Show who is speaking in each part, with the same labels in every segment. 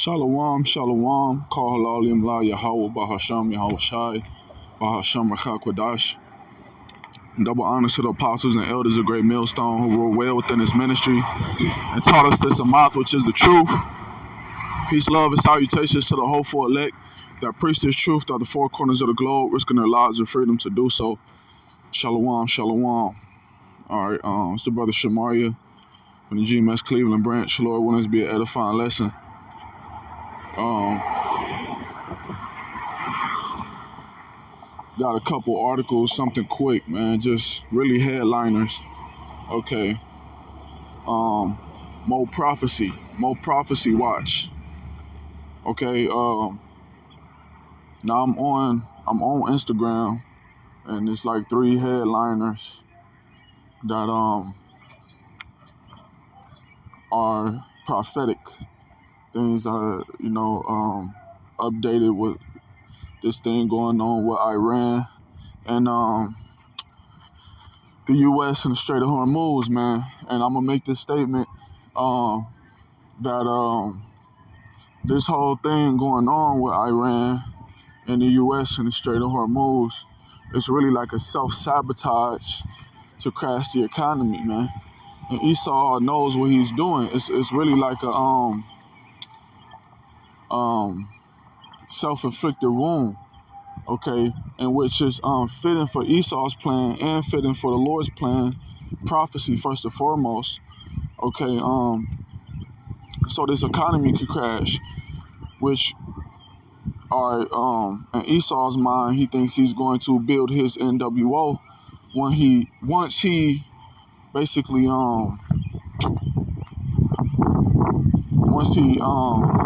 Speaker 1: Shalom, shalom, call halalim la Yahweh, Bahasham, Yahweh Shai, Bahasham, Rachakwadash. Double honors to the apostles and elders of Great Millstone who rule well within his ministry and taught us this Amath, which is the truth. Peace, love, and salutations to the hopeful elect that preach this truth throughout the four corners of the globe, risking their lives and freedom to do so. Shalom, shalom. All right, it's the brother Shamaria from the GMS Cleveland branch. Lord, want us to be an edifying lesson. Got a couple articles, something quick, man, just really headliners. Okay. More prophecy watch. Okay. Now I'm on Instagram, and it's like 3 headliners that are prophetic things are updated with this thing going on with Iran and the U.S. and the Strait of Hormuz, man. And I'm gonna make this statement that this whole thing going on with Iran and the U.S. and the Strait of Hormuz is really like a self-sabotage to crash the economy, man. And Esau knows what he's doing. It's really like a self-inflicted wound, okay, and which is fitting for Esau's plan and fitting for the Lord's plan, prophecy first and foremost, okay. So this economy could crash, which in Esau's mind, he thinks he's going to build his NWO once he basically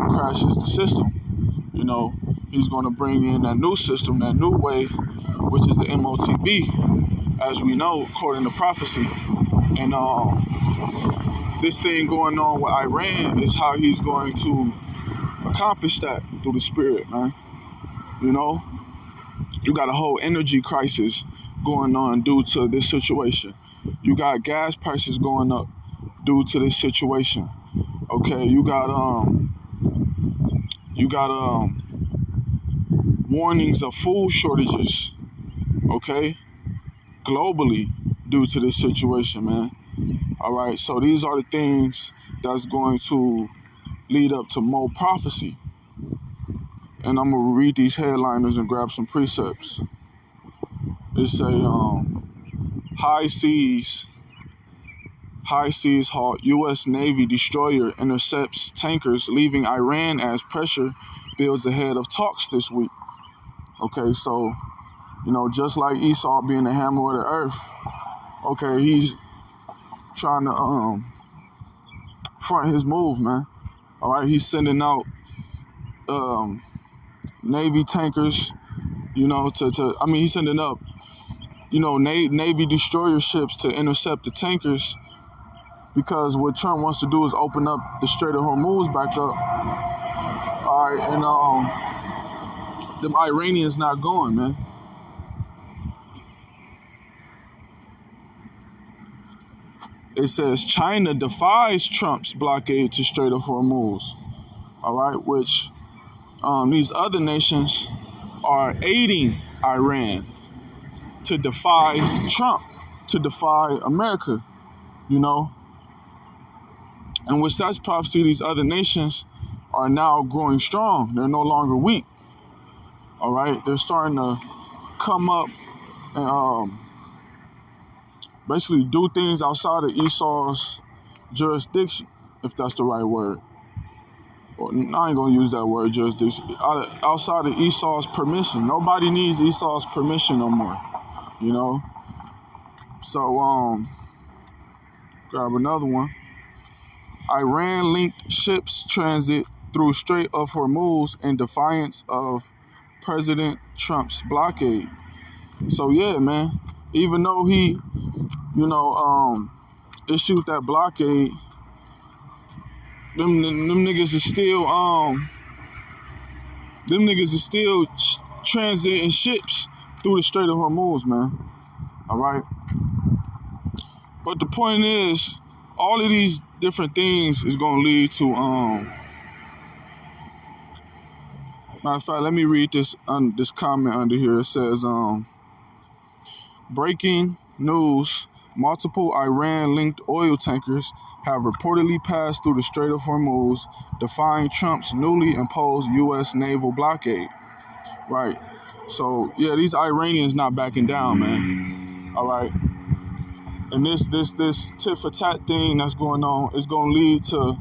Speaker 1: crashes the system. He's going to bring in that new system, that new way, which is the MOTB, as we know, according to prophecy. And this thing going on with Iran is how he's going to accomplish that through the spirit, man. You got a whole energy crisis going on due to this situation. You got gas prices going up due to this situation. Okay, you got warnings of food shortages, okay, globally due to this situation, man. All right, so these are the things that's going to lead up to more prophecy. And I'm gonna read these headliners and grab some precepts. It say, high seas halt. U.S. Navy destroyer intercepts tankers leaving Iran as pressure builds ahead of talks this week. Okay, so, just like Esau being the hammer of the earth, okay, he's trying to front his move, man. All right, he's sending out Navy tankers, he's sending up, Navy destroyer ships to intercept the tankers, because what Trump wants to do is open up the Strait of Hormuz back up. All right, and them Iranians not going, man. It says China defies Trump's blockade to Strait of Hormuz. All right, which these other nations are aiding Iran to defy Trump, to defy America, And which that's prophecy, these other nations are now growing strong. They're no longer weak. All right, they're starting to come up and basically do things outside of Esau's jurisdiction, if that's the right word. Well, I ain't gonna use that word, jurisdiction. Outside of Esau's permission. Nobody needs Esau's permission no more, So, grab another one. Iran-linked ships transit through Strait of Hormuz in defiance of President Trump's blockade. So yeah, man, even though he, issued that blockade, them niggas is still transiting ships through the Strait of Hormuz, man. All right. But the point is, all of these different things is gonna lead to Matter of fact, let me read this this comment under here. It says, breaking news. Multiple Iran-linked oil tankers have reportedly passed through the Strait of Hormuz, defying Trump's newly imposed U.S. naval blockade. Right. So, yeah, these Iranians not backing down, man. All right. And this tit-for-tat thing that's going on is going to lead to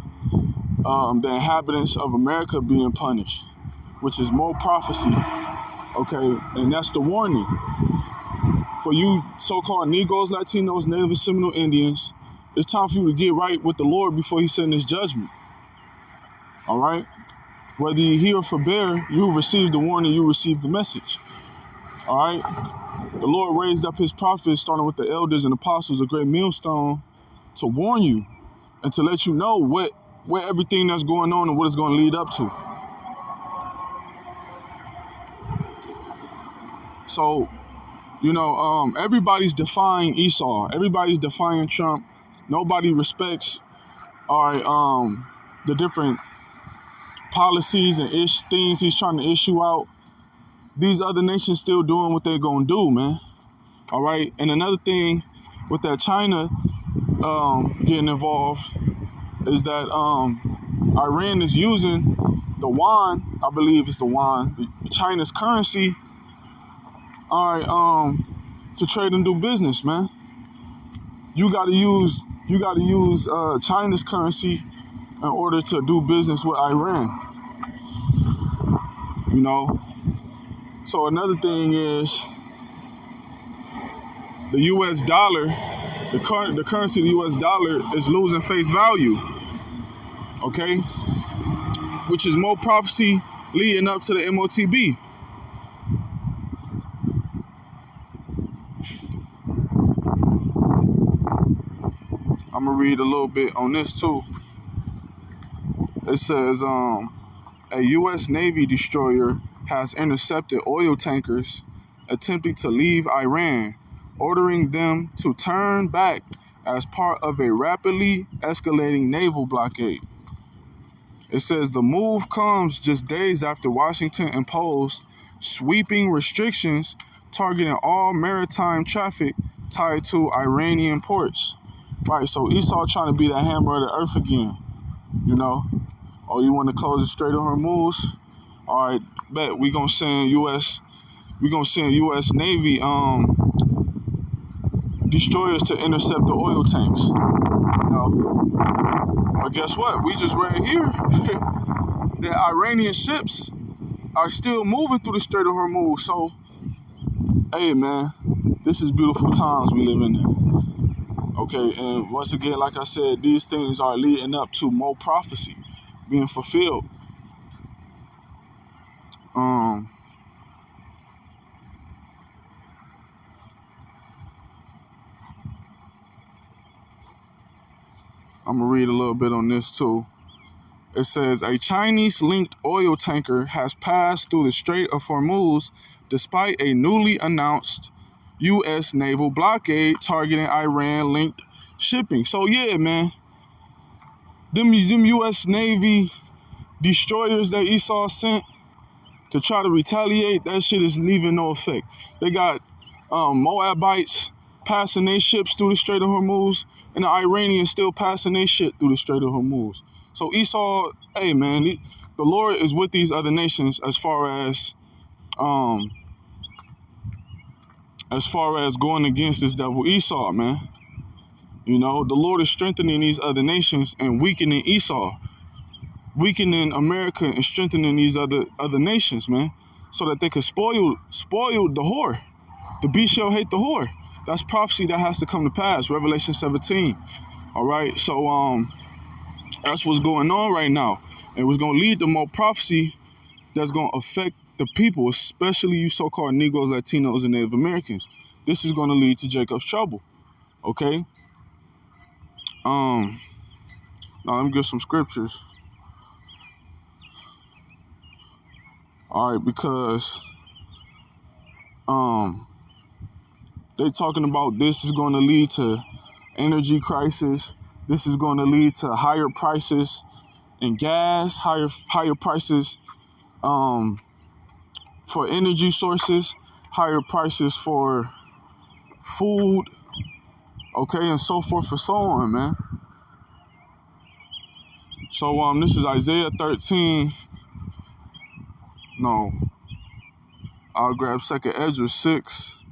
Speaker 1: the inhabitants of America being punished, which is more prophecy. Okay. And that's the warning. For you so-called Negroes, Latinos, Native and Seminole Indians, it's time for you to get right with the Lord before he sends his judgment. All right? Whether you hear or forbear, you receive the warning, you receive the message. All right? The Lord raised up his prophets, starting with the elders and apostles, a great millstone, to warn you and to let you know where everything that's going on and what it's going to lead up to. So, everybody's defying Esau. Everybody's defying Trump. Nobody respects the different policies and things he's trying to issue out. These other nations still doing what they're gonna do, man. All right. And another thing with that China getting involved is that Iran is using the yuan. I believe it's the yuan, China's currency. All right, to trade and do business, man. You gotta use China's currency in order to do business with Iran. So another thing is the U.S. dollar, the currency of the U.S. dollar is losing face value. Okay, which is more prophecy leading up to the MOTB. I'm gonna read a little bit on this too. It says, a U.S. Navy destroyer has intercepted oil tankers attempting to leave Iran, ordering them to turn back as part of a rapidly escalating naval blockade. It says the move comes just days after Washington imposed sweeping restrictions targeting all maritime traffic tied to Iranian ports. Right, so Esau trying to be the hammer of the earth again, Oh, you want to close the Strait of Hormuz? All right, bet we gonna send U.S. Navy destroyers to intercept the oil tanks. But guess what? We just read here that Iranian ships are still moving through the Strait of Hormuz. So, hey, man, this is beautiful times we live in. Okay, and once again, like I said, these things are leading up to more prophecy being fulfilled. I'm gonna read a little bit on this too. It says a Chinese-linked oil tanker has passed through the Strait of Hormuz despite a newly announced U.S. naval blockade targeting Iran-linked shipping. So yeah, man, them U.S. Navy destroyers that Esau sent to try to retaliate, that shit is leaving no effect. They got Moabites passing their ships through the Strait of Hormuz, and the Iranians still passing their shit through the Strait of Hormuz. So Esau, hey man, the Lord is with these other nations as far as going against this devil Esau, man. The Lord is strengthening these other nations and weakening Esau, weakening America and strengthening these other nations, man, so that they could spoil the whore. The beast shall hate the whore. That's prophecy that has to come to pass. Revelation 17. All right, so that's what's going on right now, and what's going to lead to more prophecy that's going to affect the people, especially you so-called Negroes, Latinos, and Native Americans. This is going to lead to Jacob's trouble. Okay. Now let me get some scriptures. All right, because they talking about this is going to lead to energy crisis. This is going to lead to higher prices in gas, higher prices for energy sources, higher prices for food, okay, and so forth and so on, man. So this is Isaiah 13. No, I'll grab 2nd Ezra 6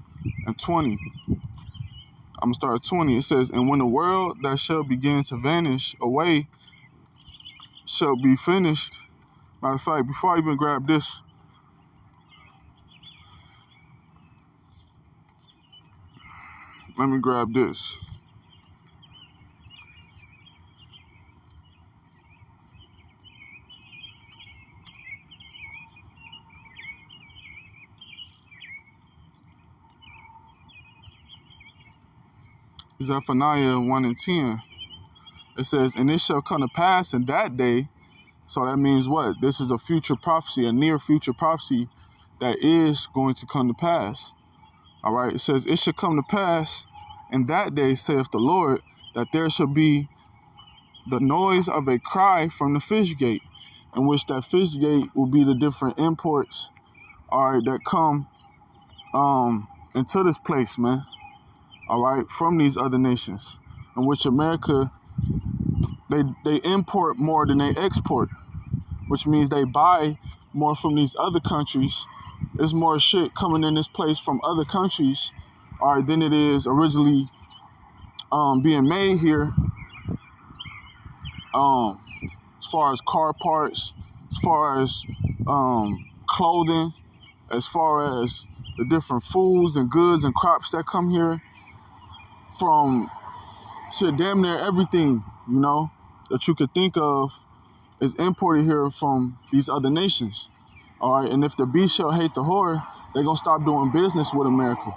Speaker 1: and 20. I'm gonna start at 20. It says, and when the world that shall begin to vanish away shall be finished. Matter of fact, before I even grab this, let me grab this. Zephaniah 1 and 10. It says, and it shall come to pass in that day. So that means what? This is a future prophecy, a near future prophecy that is going to come to pass. All right. It says, it shall come to pass in that day, saith the Lord, that there shall be the noise of a cry from the fish gate, in which that fish gate will be the different imports, all right, that come into this place, man. All right, from these other nations, in which America, they import more than they export, which means they buy more from these other countries. There's more shit coming in this place from other countries, all right, than it is originally being made here. As far as car parts, as far as clothing, as far as the different foods and goods and crops that come here from shit, damn near everything, you know, that you could think of is imported here from these other nations. All right, and if the beast shall hate the whore, they're gonna stop doing business with America.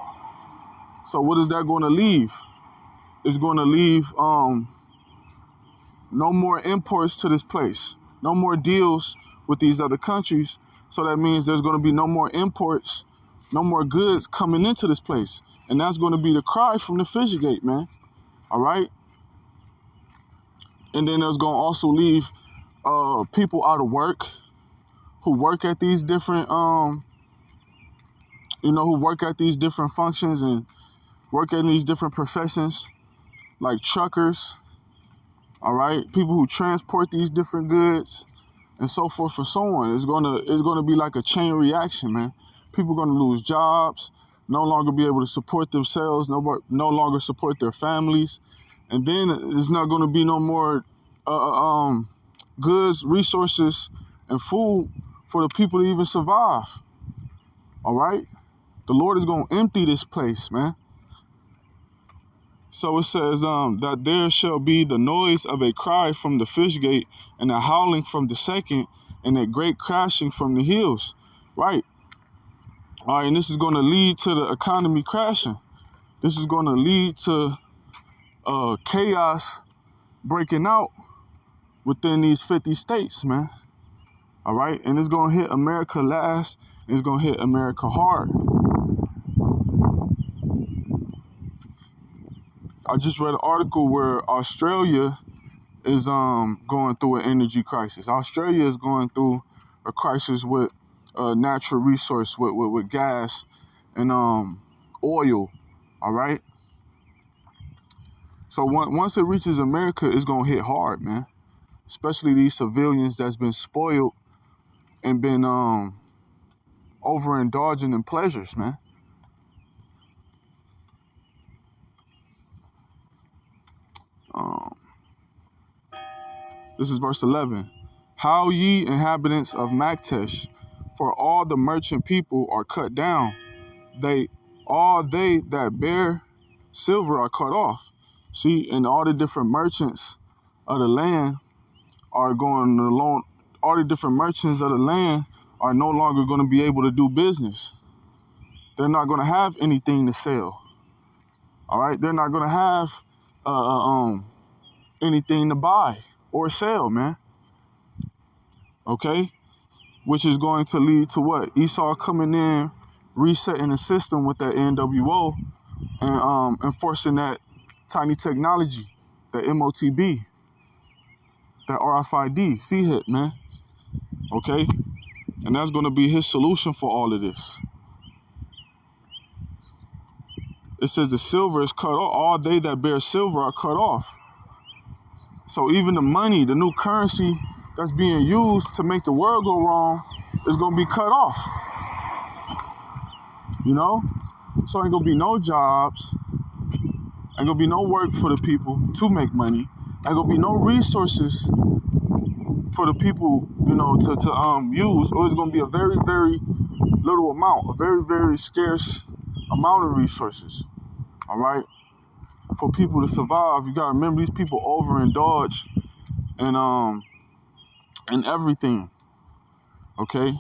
Speaker 1: So what is that going to leave? It's going to leave no more imports to this place, no more deals with these other countries. So that means there's going to be no more imports, no more goods coming into this place. And that's going to be the cry from the fish gate, man. All right. And then there's going to also leave people out of work who work at these different, who work at these different functions and work in these different professions, like truckers. All right, people who transport these different goods and so forth and so on. It's gonna be like a chain reaction, man. People are gonna lose jobs, no longer be able to support themselves, no longer support their families, and then there's not gonna be no more goods, resources, and food for the people to even survive. All right, the Lord is gonna empty this place, man. So it says that there shall be the noise of a cry from the fish gate, and a howling from the second, and a great crashing from the hills. Right. All right, and this is going to lead to the economy crashing. This is going to lead to chaos breaking out within these 50 states, man. All right, and it's going to hit America last, and it's going to hit America hard. I just read an article where Australia is going through an energy crisis. Australia is going through a crisis with natural resource, with gas and oil. All right. So once it reaches America, it's gonna hit hard, man. Especially these civilians that's been spoiled and been overindulging in pleasures, man. This is verse 11. How ye inhabitants of Maktesh, for all the merchant people are cut down. All they that bear silver are cut off. See, and all the different merchants of the land are going alone. All the different merchants of the land are no longer going to be able to do business. They're not going to have anything to sell. All right, they're not going to have anything to buy or sell, man. Okay, which is going to lead to what? Esau coming in, resetting the system with that NWO and enforcing that tiny technology, the MOTB, that RFID, CHIP, man. Okay, And that's going to be his solution for all of this. It says the silver is cut off. All they that bear silver are cut off. So even the money, the new currency that's being used to make the world go wrong is going to be cut off. You know? So ain't going to be no jobs. Ain't going to be no work for the people to make money. Ain't going to be no resources for the people, you know, to use. Or it's going to be a very, very little amount, a very, very scarce amount of resources. All right? For people to survive, you got to remember these people overindulge and everything. Okay?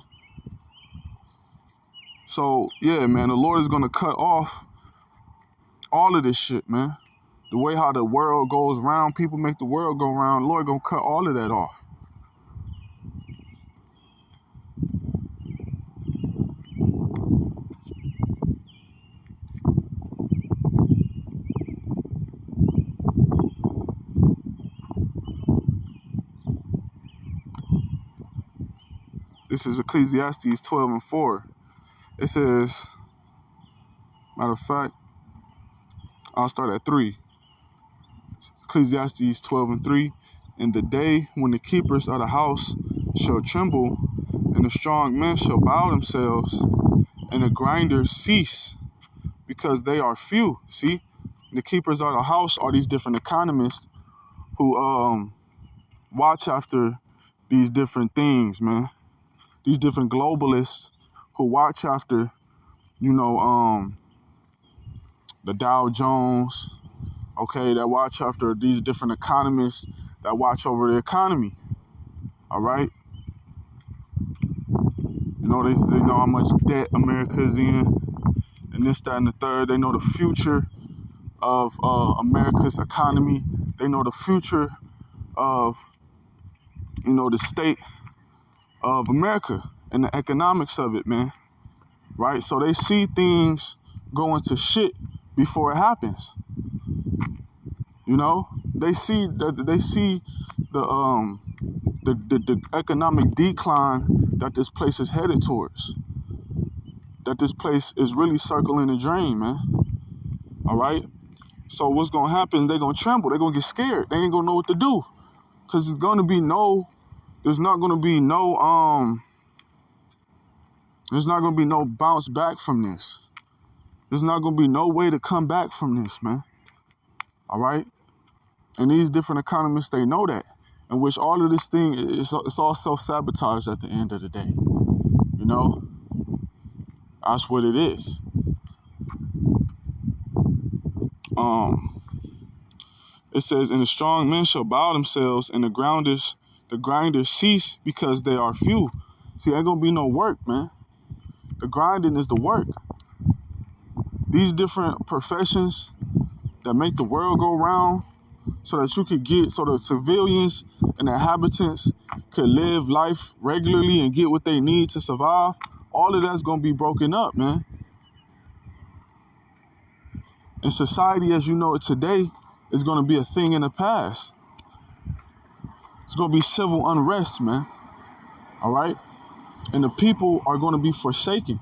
Speaker 1: So, yeah, man, the Lord is going to cut off all of this shit, man. The way how the world goes round, people make the world go round, the Lord going to cut all of that off. This is Ecclesiastes 12:4. It says, matter of fact, I'll start at 3. Ecclesiastes 12:3. In the day when the keepers of the house shall tremble, and the strong men shall bow themselves, and the grinders cease, because they are few. See, the keepers of the house are these different economists who watch after these different things, man. These different globalists who watch after, you know, the Dow Jones, okay, that watch after these different economists that watch over the economy, all right? You know, they know how much debt America's in, and this, that, and the third. They know the future of America's economy. They know the future of, you know, the state of America and the economics of it, man. Right? So they see things going to shit before it happens. You know, they see the economic decline that this place is headed towards. That this place is really circling the drain, man. All right? So what's going to happen, they're going to tremble. They're going to get scared. They ain't going to know what to do. Because there's not going to be no bounce back from this. There's not going to be no way to come back from this, man. All right? And these different economists, they know that. In which all of this thing, it's all self-sabotage at the end of the day. You know? That's what it is. It says, and the strong men shall bow themselves, and the grinders cease, because they are few. See, ain't gonna be no work, man. The grinding is the work. These different professions that make the world go round, so that so the civilians and the inhabitants could live life regularly and get what they need to survive, all of that's gonna be broken up, man. And society as you know it today is gonna be a thing in the past. It's gonna be civil unrest, man. All right? And the people are gonna be forsaken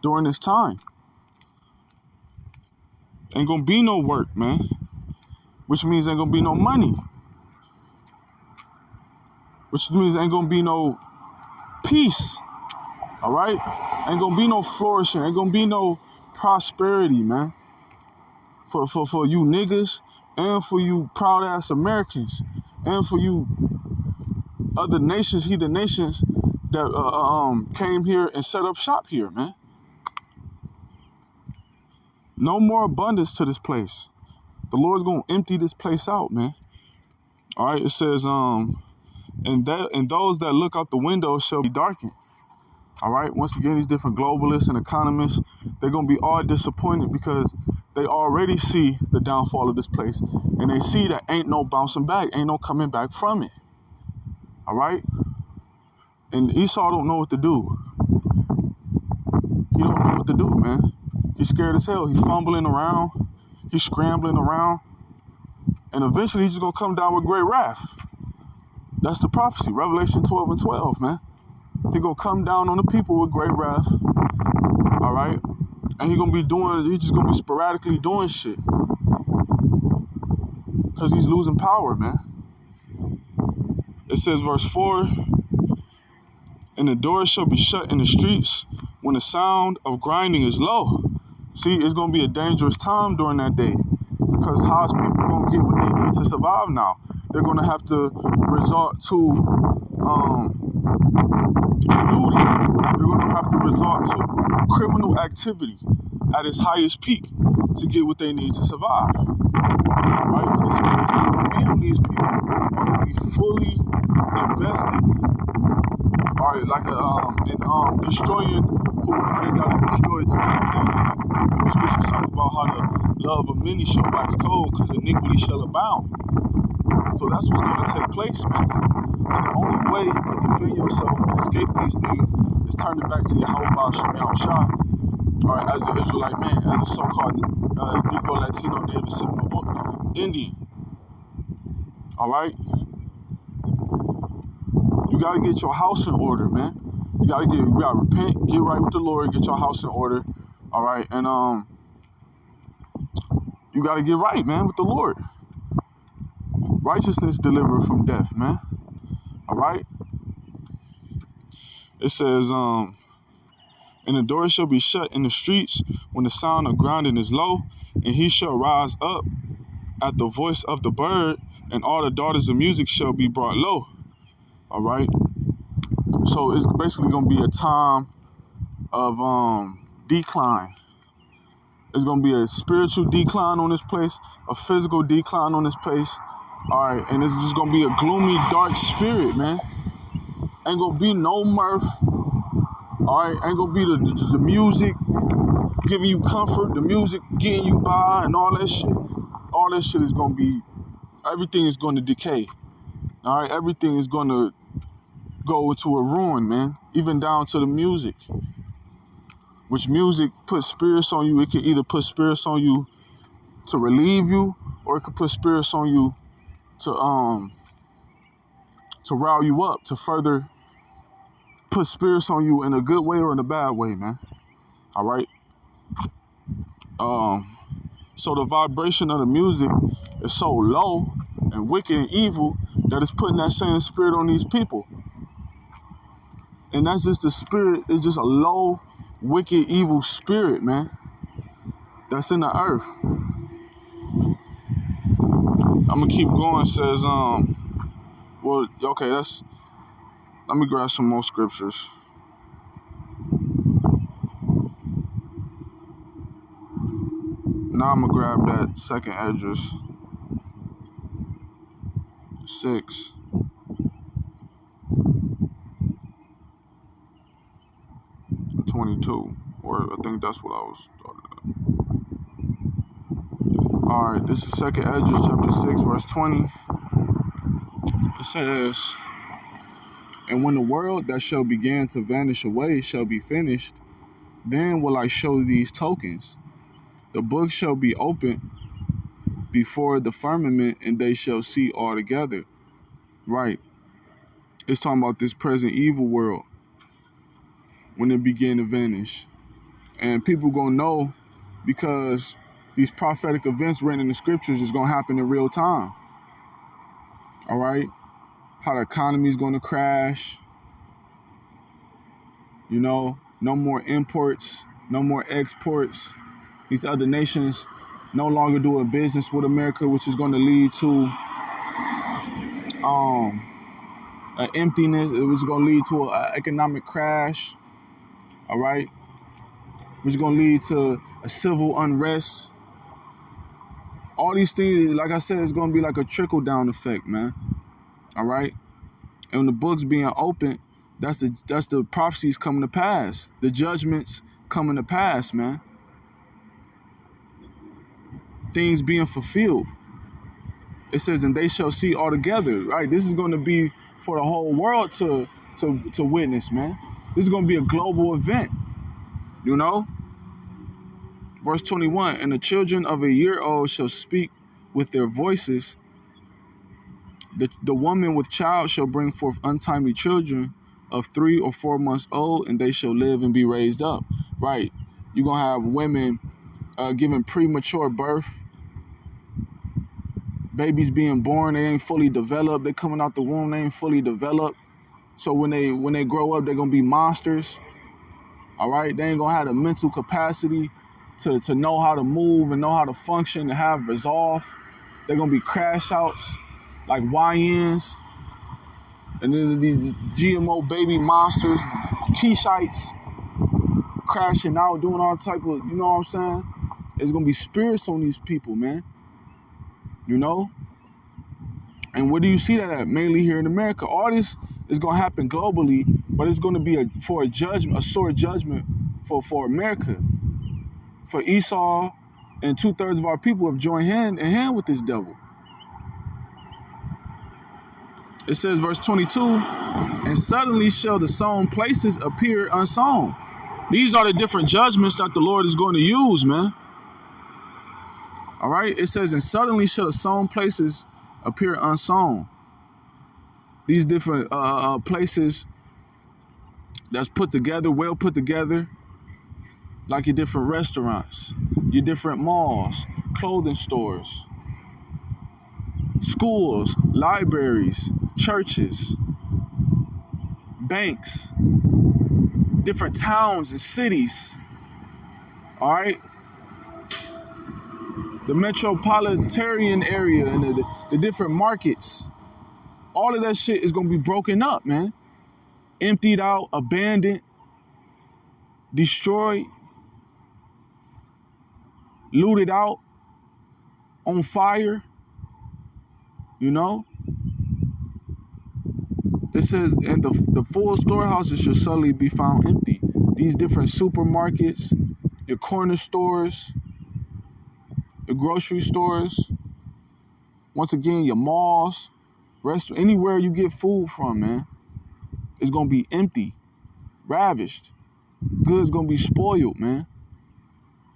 Speaker 1: during this time. Ain't gonna be no work, man. Which means ain't gonna be no money. Which means ain't gonna be no peace. All right? Ain't gonna be no flourishing. Ain't gonna be no prosperity, man. For you niggas and for you proud ass Americans and for you other nations, heathen nations that came here and set up shop here, man. No more abundance to this place. The Lord's gonna empty this place out, man. All right, it says, and those that look out the window shall be darkened. All right, once again, these different globalists and economists, they're gonna be all disappointed because they already see the downfall of this place, and they see that ain't no bouncing back, ain't no coming back from it. All right, and Esau don't know what to do. He don't know what to do, man. He's scared as hell. He's fumbling around. He's scrambling around. And eventually he's just going to come down with great wrath. That's the prophecy. Revelation 12:12, man. He gonna come down on the people with great wrath. All right, and he just gonna be sporadically doing shit because he's losing power, man. It says, verse 4, and the doors shall be shut in the streets when the sound of grinding is low. See, it's going to be a dangerous time during that day because how's people going to get what they need to survive now? They're going to have to resort to looting. They're going to have to resort to criminal activity at its highest peak to get what they need to survive. Right? And the spirits that's going to be on these people are going to be fully invested. All right, like in destroying whoever they got to destroy to get what they need. The scripture talks about how the love of many shall wax cold because iniquity shall abound. So that's what's going to take place, man. And the only way you can defend yourself and escape these things is turning back to Yahweh Shem Yahushua. All right, as an Israelite man, as a so-called Negro, Latino, Native, Seminole, Indian. All right? You got to get your house in order, man. You got to repent, get right with the Lord, get your house in order. All right? And you got to get right, man, with the Lord. Righteousness delivered from death, man. All right? It says, and the doors shall be shut in the streets when the sound of grinding is low, and he shall rise up at the voice of the bird, and all the daughters of music shall be brought low. All right? So it's basically going to be a time of decline. It's going to be a spiritual decline on this place, a physical decline on this place. All right, and it's just going to be a gloomy, dark spirit, man. Ain't going to be no mirth. All right, ain't going to be the music giving you comfort, the music getting you by and all that shit. All that shit is going to be, everything is going to decay. All right, everything is going to go into a ruin, man, even down to the music. Which music puts spirits on you. It can either put spirits on you to relieve you, or it could put spirits on you to rile you up, to further put spirits on you in a good way or in a bad way, man. All right. So the vibration of the music is so low and wicked and evil that it's putting that same spirit on these people. And that's just the spirit. It's just a low, wicked, evil spirit, man, that's in the earth. I'm gonna keep going. It says, well, okay, let me grab some more scriptures. Now I'm gonna grab that second Esdras 6. And 22, or I think that's what I was started at. All right, this is second Esdras chapter 6, verse 20. It says, and when the world that shall begin to vanish away shall be finished, then will I show these tokens. The book shall be opened before the firmament, and they shall see all together. Right. It's talking about this present evil world when it began to vanish. And people gonna know because these prophetic events written in the scriptures is gonna happen in real time. All right? How the economy is gonna crash. You know, no more imports, no more exports. These other nations no longer doing business with America, which is going to lead to an emptiness. It was going to lead to an economic crash. All right, which is going to lead to a civil unrest. All these things, like I said, it's going to be like a trickle down effect, man. All right, and when the book's being opened, that's the prophecies coming to pass, the judgments coming to pass, man. Things being fulfilled. It says, and they shall see all together. Right? This is going to be for the whole world to witness, man. This is going to be a global event, you know? Verse 21, and the children of a year old shall speak with their voices. The woman with child shall bring forth untimely children. of 3 or 4 months old, and they shall live and be raised up. Right? You're going to have women giving premature birth. Babies being born, they ain't fully developed. They coming out the womb, they ain't fully developed. So when they grow up, they're going to be monsters. All right? They ain't going to have the mental capacity to know how to move and know how to function and have resolve. They're going to be crash outs like YNs. And then the GMO baby monsters, Keyshites, crashing out, doing all type of, you know what I'm saying? It's going to be spirits on these people, man. You know? And where do you see that at? Mainly here in America. All this is going to happen globally, but it's going to be a sore judgment for America. For Esau and 2/3 of our people have joined hand in hand with this devil. It says, verse 22, and suddenly shall the sown places appear unsown. These are the different judgments that the Lord is going to use, man. All right? It says, and suddenly shall the sown places appear unsown. These different places that's put together, well put together, like your different restaurants, your different malls, clothing stores, schools, libraries, churches, banks, different towns and cities. All right? The metropolitan area and the different markets. All of that shit is going to be broken up, man. Emptied out, abandoned, destroyed, looted out, on fire. You know? It says, and the full storehouses shall suddenly be found empty. These different supermarkets, your corner stores, your grocery stores, once again, your malls, restaurants, anywhere you get food from, man, it's going to be empty, ravished. Goods going to be spoiled, man.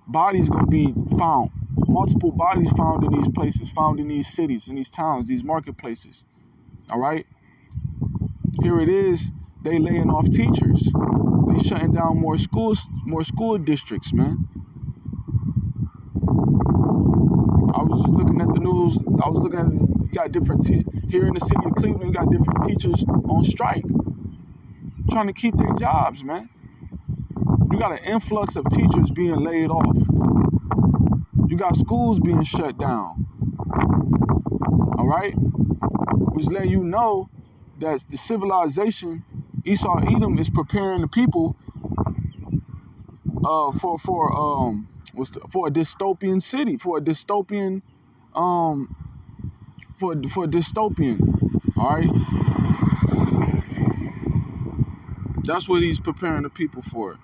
Speaker 1: Bodies going to be found. Multiple bodies found in these places, found in these cities, in these towns, these marketplaces. All right? Here it is, they laying off teachers. They shutting down more school districts, man. I was just looking at the news. I was looking at, you got different, here in the city of Cleveland, you got different teachers on strike, trying to keep their jobs, man. You got an influx of teachers being laid off. You got schools being shut down. All right? Which letting you know that the civilization, Esau Edom, is preparing the people for a dystopian city, for a dystopian, for a dystopian. All right? That's what he's preparing the people for.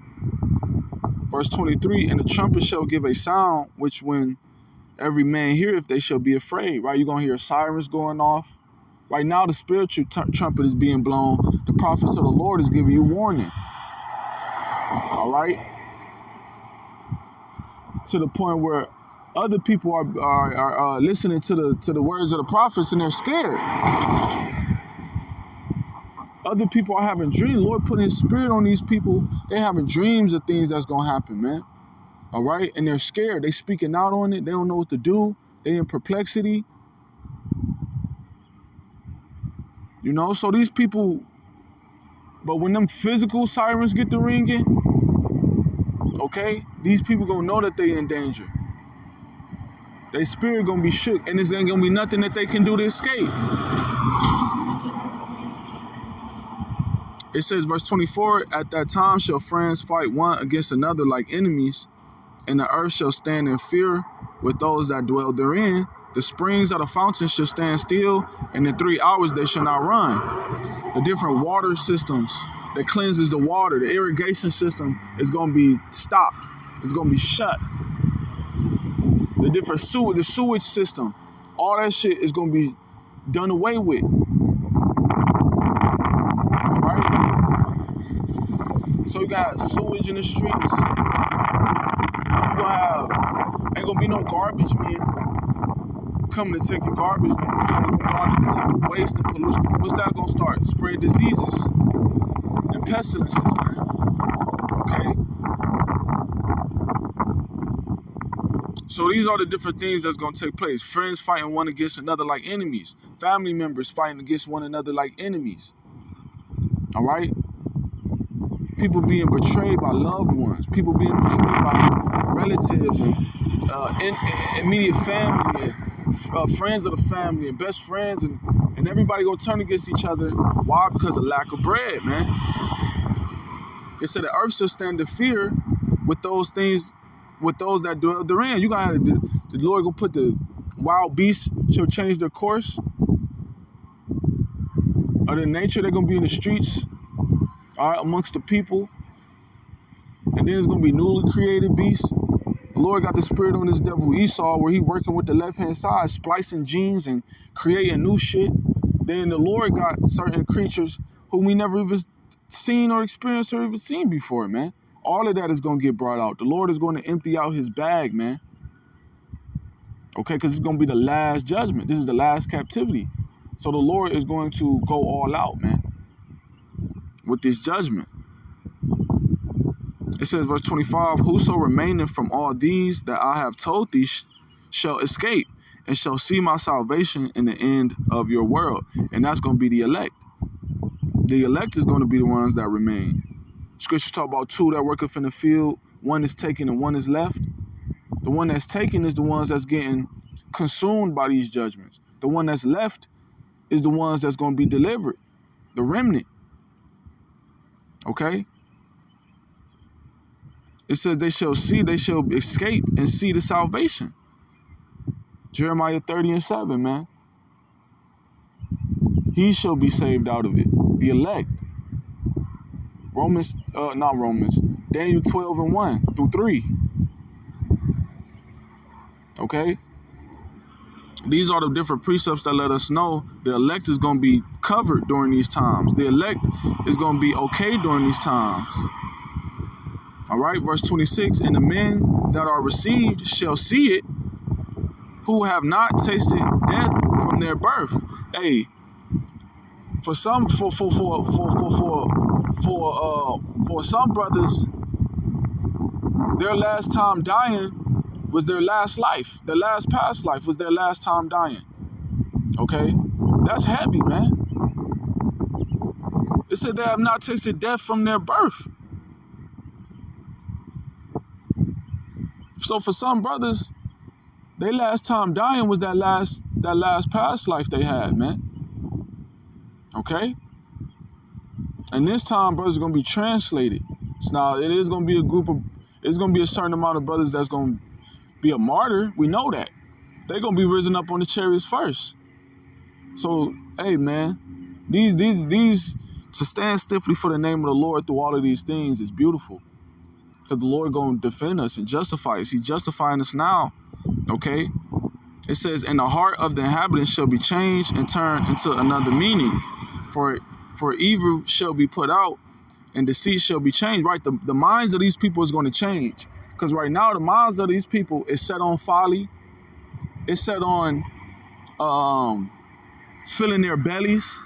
Speaker 1: Verse 23, and the trumpet shall give a sound, which when every man heareth, they shall be afraid. Right? You're going to hear sirens going off. Right now, the spiritual trumpet is being blown. The prophets of the Lord is giving you warning. All right? To the point where other people are listening to the words of the prophets and they're scared. Other people are having dreams. Lord put his spirit on these people. They're having dreams of things that's going to happen, man. All right? And they're scared. They speaking out on it. They don't know what to do. They in perplexity. You know, so these people, but when them physical sirens get to ringing, okay, these people gonna know that they in danger. Their spirit gonna be shook, and this ain't gonna be nothing that they can do to escape. It says, verse 24, at that time shall friends fight one against another like enemies, and the earth shall stand in fear with those that dwell therein. The springs of the fountains shall stand still, and in 3 hours they shall not run. The different water systems that cleanses the water, the irrigation system is going to be stopped. It's going to be shut. The different the sewage system, all that shit is going to be done away with. All right? So you got sewage in the streets. You gonna have, ain't going to be no garbage men coming to take your garbage. So it's going to be all different type of waste and pollution. What's that going to start? Spread diseases. pestilences, man. Okay? So these are the different things that's going to take place. Friends fighting one against another like enemies. Family members fighting against one another like enemies. All right? People being betrayed by loved ones. People being betrayed by relatives and immediate family and friends of the family and best friends. And everybody going to turn against each other. Why? Because of lack of bread, man. It said the earth shall stand in fear with those things, with those that dwell therein. You got the Lord gonna put the wild beasts shall change their course. Or the nature, they're gonna be in the streets, all right, amongst the people. And then it's gonna be newly created beasts. The Lord got the spirit on this devil Esau, where he working with the left-hand side, splicing genes and creating new shit. Then the Lord got certain creatures whom we never even seen or experienced or even seen before, man. All of that is going to get brought out. The Lord is going to empty out his bag, man. Okay, because it's going to be the last judgment. This is the last captivity. So the Lord is going to go all out, man, with this judgment. It says, verse 25, whoso remaineth from all these that I have told thee shall escape and shall see my salvation in the end of your world. And that's going to be the elect. The elect is going to be the ones that remain. Scripture talk about two that worketh in the field. One is taken and one is left. The one that's taken is the ones that's getting consumed by these judgments. The one that's left is the ones that's going to be delivered. The remnant. Okay? It says they shall escape and see the salvation. Jeremiah 30:7, man. He shall be saved out of it. The elect. Daniel 12:1-3. Okay? These are the different precepts that let us know the elect is going to be covered during these times. The elect is going to be okay during these times. All right, verse 26, and the men that are received shall see it, who have not tasted death from their birth. Hey, for some brothers, their last time dying was their last life. Their last past life was their last time dying. Okay? That's heavy, man. It said they have not tasted death from their birth. So for some brothers, their last time dying was that last past life they had, man. Okay? And this time, brothers are going to be translated. So now, it is going to be it's going to be a certain amount of brothers that's going to be a martyr. We know that. They're going to be risen up on the chariots first. So, hey, man, these to stand stiffly for the name of the Lord through all of these things is beautiful. Because the Lord going to defend us and justify us. He's justifying us now. Okay? It says, and the heart of the inhabitants shall be changed and turned into another meaning. For evil shall be put out and deceit shall be changed. Right? The minds of these people is going to change. Because right now the minds of these people is set on folly. It's set on filling their bellies.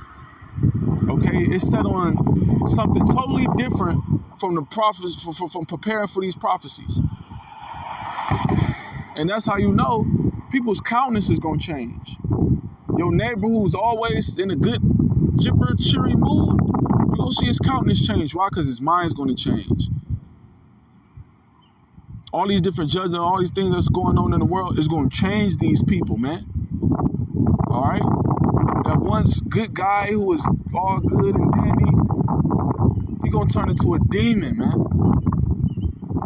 Speaker 1: Okay? It's set on something totally different from the prophets, from preparing for these prophecies. And that's how you know people's countenance is going to change. Your neighbor who's always in a good, chipper, cheery mood, you're going to see his countenance change. Why? Because his mind's going to change. All these different judges, all these things that's going on in the world is going to change these people, man. All right? That once good guy who was all good and dandy, he's going to turn into a demon, man.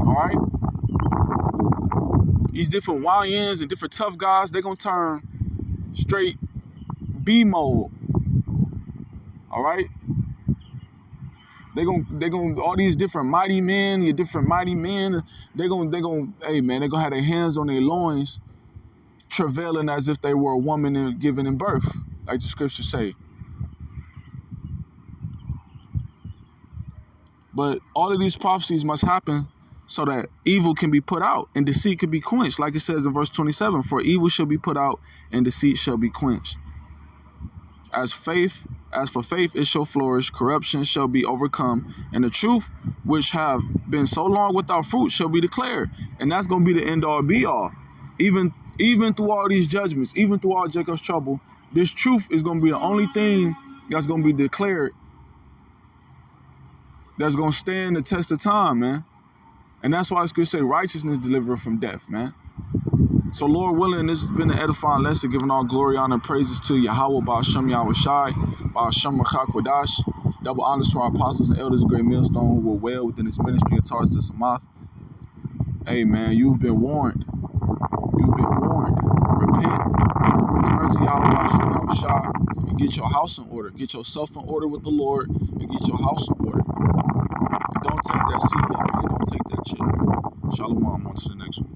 Speaker 1: All right? These different YNs and different tough guys, they're going to turn straight B mode. All right? They're going all these different mighty men, they're going to, hey man, they're going to have their hands on their loins, travailing as if they were a woman and giving in birth, like the scriptures say. But all of these prophecies must happen so that evil can be put out and deceit can be quenched. Like it says in verse 27, for evil shall be put out and deceit shall be quenched. As for faith, it shall flourish, corruption shall be overcome, and the truth which have been so long without fruit shall be declared. And that's going to be the end all be all. Even through all these judgments, even through all Jacob's trouble, this truth is going to be the only thing that's going to be declared, that's going to stand the test of time, man. And that's why it's going to say righteousness deliverer from death, man. So Lord willing, this has been an edifying lesson, giving all glory, honor, and praises to Yahweh, Ba'ashem Yahweh Shai, Ba'ashem Rachak Kodash. Double honors to our apostles and elders of Great Millstone who were well within this ministry of Tars to Samath. Hey man, you've been warned. You've been warned. Repent, turn to Yahweh, Ba'ashem Yahweh Shai, and get your house in order. Get yourself in order with the Lord, and get your house in order. And don't take that seat, man. Don't take that chip. Shalom. On to the next one.